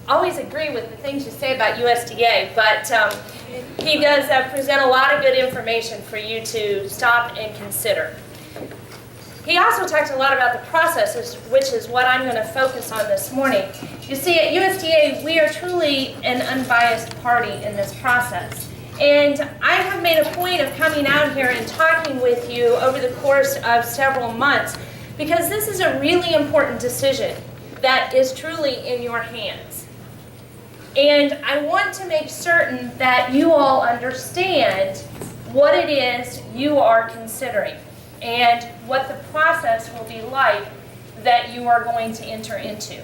always agree with the things you say about USDA, but he does present a lot of good information for you to stop and consider. He also talks a lot about the processes, which is what I'm going to focus on this morning. You see, at USDA, we are truly an unbiased party in this process. And I have made a point of coming out here and talking with you over the course of several months because this is a really important decision that is truly in your hands. And I want to make certain that you all understand what it is you are considering and what the process will be like that you are going to enter into.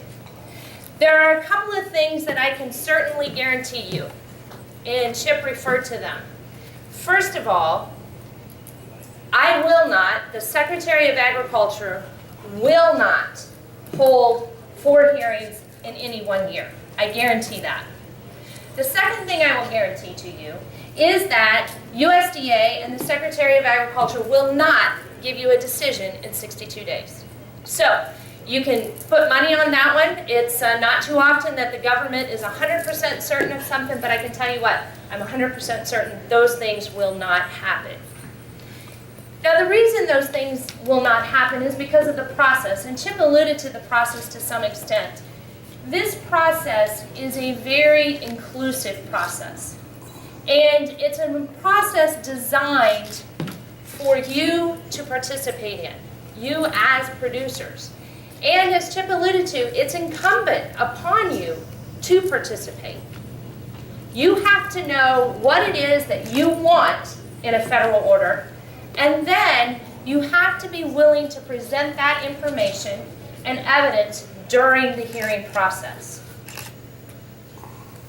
There are a couple of things that I can certainly guarantee you, and Chip referred to them. First of all, I will not, the Secretary of Agriculture will not hold 4 hearings in any 1 year. I guarantee that. The second thing I will guarantee to you is that USDA and the Secretary of Agriculture will not give you a decision in 62 days. So you can put money on that one. It's not too often that the government is 100% certain of something, but I can tell you what, I'm 100% certain those things will not happen. Now the reason those things will not happen is because of the process, and Chip alluded to the process to some extent. This process is a very inclusive process, and it's a process designed for you to participate in, you as producers. And as Chip alluded to, it's incumbent upon you to participate. You have to know what it is that you want in a federal order, and then you have to be willing to present that information and evidence during the hearing process.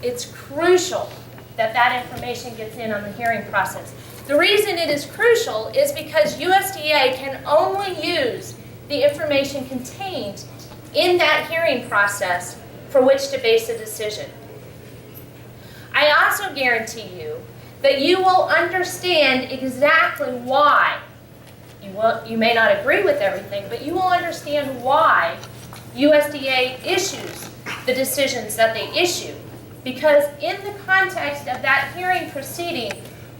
It's crucial that that information gets in on the hearing process. The reason it is crucial is because USDA can only use the information contained in that hearing process for which to base a decision. I also guarantee you that you will understand exactly why. You may not agree with everything, but you will understand why USDA issues the decisions that they issue. Because in the context of that hearing proceeding,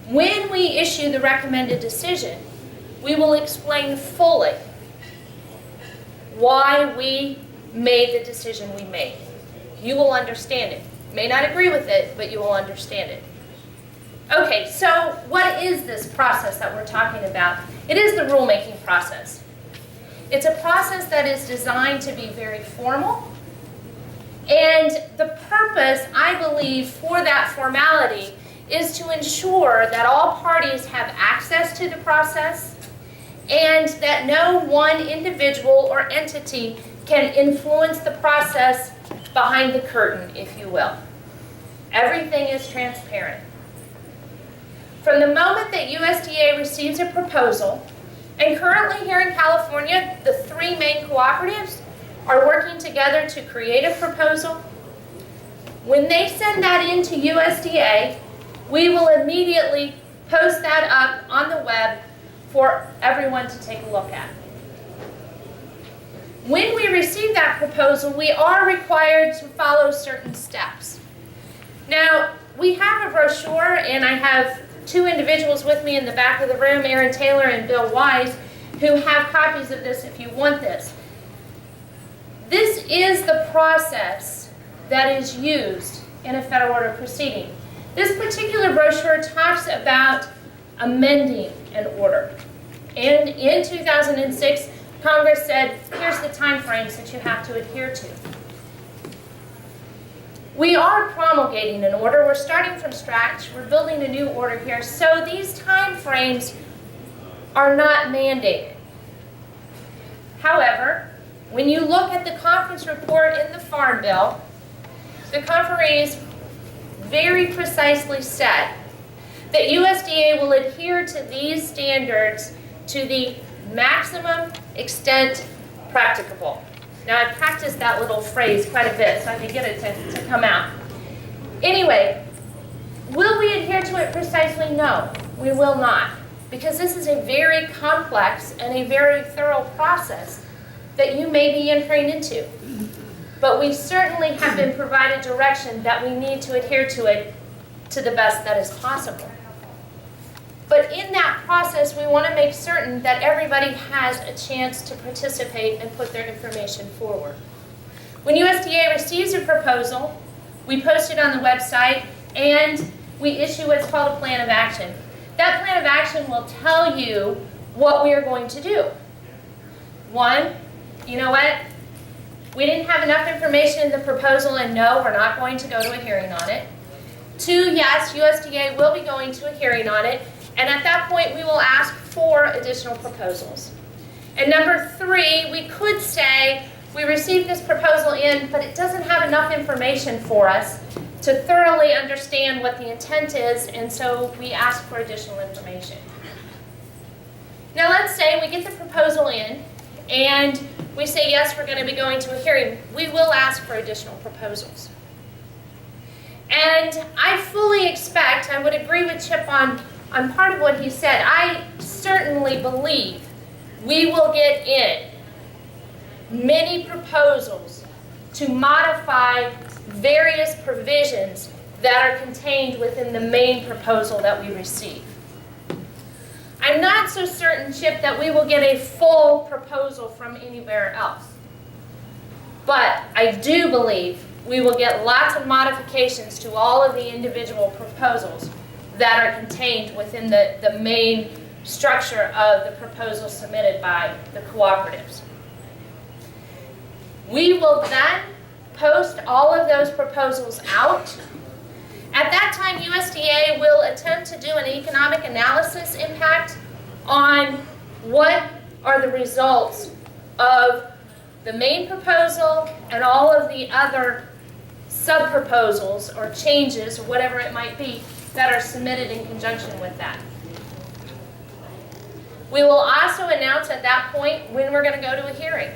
when we issue the recommended decision, we will explain fully why we made the decision we made. You will understand it. You may not agree with it, but you will understand it. Okay, so what is this process that we're talking about? It is the rulemaking process. It's a process that is designed to be very formal, and the purpose, I believe, for that formality is to ensure that all parties have access to the process and that no one individual or entity can influence the process behind the curtain, if you will. Everything is transparent. From the moment that USDA receives a proposal, and currently here in California, the 3 main cooperatives are working together to create a proposal. When they send that in to USDA, we will immediately post that up on the web for everyone to take a look at. When we receive that proposal, we are required to follow certain steps. Now, we have a brochure, and I have 2 individuals with me in the back of the room, Aaron Taylor and Bill Wise, who have copies of this if you want this. This is the process that is used in a federal order proceeding. This particular brochure talks about amending an order. And in 2006, Congress said, here's the time frames that you have to adhere to. We are promulgating an order. We're starting from scratch. We're building a new order here. So these time frames are not mandated. However, when you look at the conference report in the Farm Bill, the conferees very precisely said that USDA will adhere to these standards to the maximum extent practicable. Now, I practiced that little phrase quite a bit so I could get it to come out. Anyway, will we adhere to it precisely? No, we will not. Because this is a very complex and a very thorough process that you may be entering into. but we certainly have been provided direction that we need to adhere to it to the best that is possible. But in that process, we want to make certain that everybody has a chance to participate and put their information forward. When USDA receives a proposal, we post it on the website and we issue what's called a plan of action. That plan of action will tell you what we are going to do. One, you know what? We didn't have enough information in the proposal, and no, we're not going to go to a hearing on it. Two, yes, USDA will be going to a hearing on it, and at that point we will ask for additional proposals. And number three, we could say we received this proposal in, but it doesn't have enough information for us to thoroughly understand what the intent is, and so we ask for additional information. Now let's say we get the proposal in, and we say, yes, we're going to be going to a hearing. We will ask for additional proposals. And I fully expect, I would agree with Chip on part of what he said. I certainly believe we will get in many proposals to modify various provisions that are contained within the main proposal that we receive. I'm not so certain, Chip, that we will get a full proposal from anywhere else. But I do believe we will get lots of modifications to all of the individual proposals that are contained within the main structure of the proposal submitted by the cooperatives. We will then post all of those proposals out. At that time, USDA will attempt to do an economic analysis impact on what are the results of the main proposal and all of the other sub-proposals or changes or whatever it might be that are submitted in conjunction with that. We will also announce at that point when we're going to go to a hearing.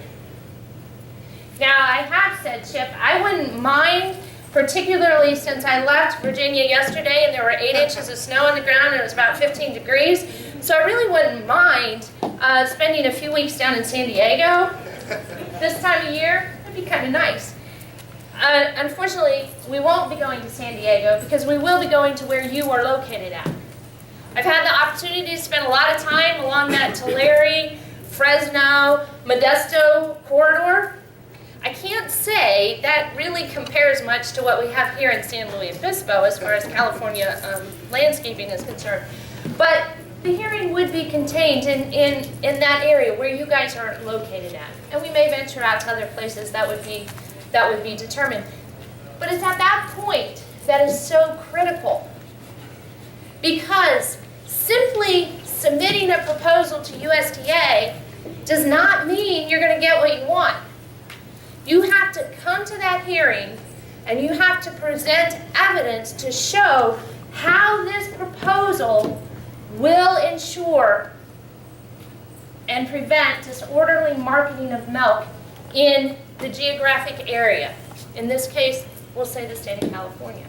Now, I have said, Chip, I wouldn't mind, particularly since I left Virginia yesterday and there were 8 inches of snow on the ground and it was about 15 degrees, so I really wouldn't mind spending a few weeks down in San Diego this time of year. That'd be kind of nice. Unfortunately, we won't be going to San Diego because we will be going to where you are located at. I've had the opportunity to spend a lot of time along that Tulare, Fresno, Modesto corridor. I can't say that really compares much to what we have here in San Luis Obispo as far as California landscaping is concerned. But the hearing would be contained in that area where you guys are located at. And we may venture out to other places that would be determined. But it's at that point that is so critical. Because simply submitting a proposal to USDA does not mean you're going to get what you want. You have to come to that hearing and you have to present evidence to show how this proposal will ensure and prevent disorderly marketing of milk in the geographic area. In this case, we'll say the state of California.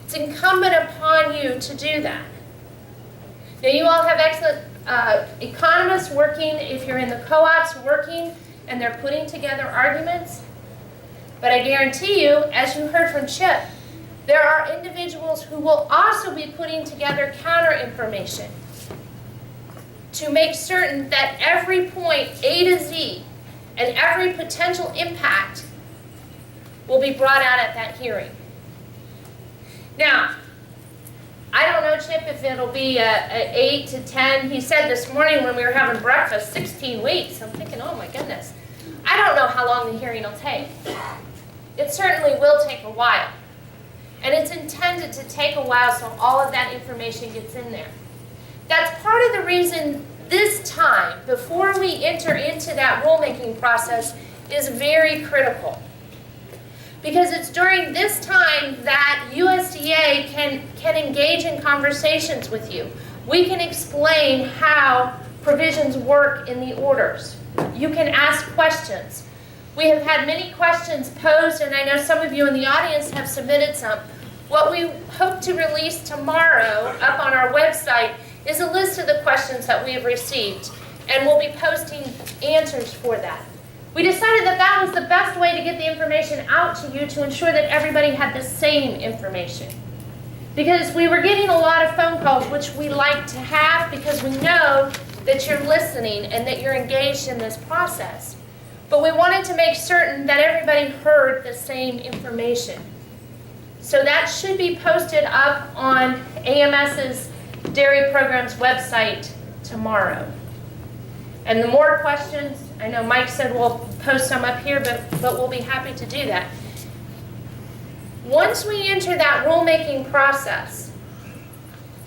It's incumbent upon you to do that. Now, you all have excellent economists working, if you're in the co-ops, working, and they're putting together arguments. But I guarantee you, as you heard from Chip, there are individuals who will also be putting together counter information to make certain that every point, A to Z, and every potential impact will be brought out at that hearing. Now, I don't know, Chip, if it'll be a 8 to 10. He said this morning when we were having breakfast, 16 weeks. I'm thinking, oh my goodness. I don't know how long the hearing will take. It certainly will take a while. And it's intended to take a while so all of that information gets in there. That's part of the reason this time, before we enter into that rulemaking process, is very critical. Because it's during this time that USDA can engage in conversations with you. We can explain how provisions work in the orders. You can ask questions. We have had many questions posed, and I know some of you in the audience have submitted some. What we hope to release tomorrow up on our website is a list of the questions that we have received, and we'll be posting answers for that. We decided that that was the best way to get the information out to you to ensure that everybody had the same information. Because we were getting a lot of phone calls, which we like to have because we know that you're listening and that you're engaged in this process. But we wanted to make certain that everybody heard the same information. So that should be posted up on AMS's Dairy Program's website tomorrow. And the more questions, I know Mike said we'll post some up here, but we'll be happy to do that. Once we enter that rulemaking process,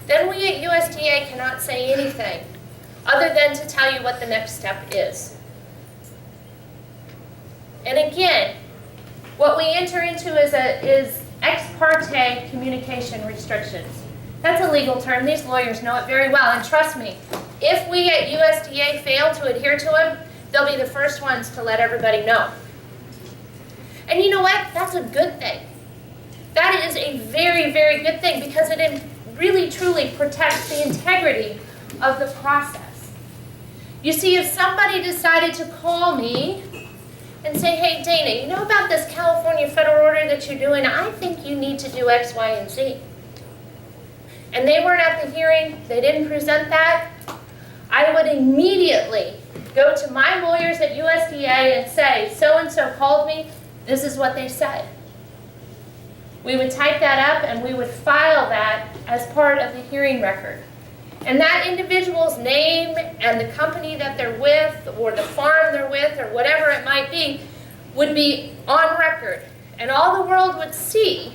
then we at USDA cannot say anything other than to tell you what the next step is. And again, what we enter into is ex parte communication restrictions. That's a legal term. These lawyers know it very well. And trust me, if we at USDA fail to adhere to them, they'll be the first ones to let everybody know. And you know what? That's a good thing. That is a very, very good thing because it really, truly protects the integrity of the process. You see, if somebody decided to call me and say, hey, Dana, you know about this California federal order that you're doing? I think you need to do X, Y, and Z. And they weren't at the hearing, they didn't present that, I would immediately go to my lawyers at USDA and say, so-and-so called me, this is what they said. We would type that up and we would file that as part of the hearing record. And that individual's name and the company that they're with or the farm they're with or whatever it might be would be on record. And all the world would see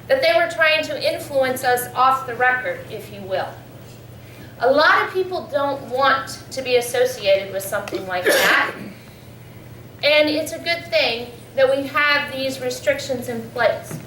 that they were trying to influence us off the record, if you will. A lot of people don't want to be associated with something like that. And it's a good thing that we have these restrictions in place.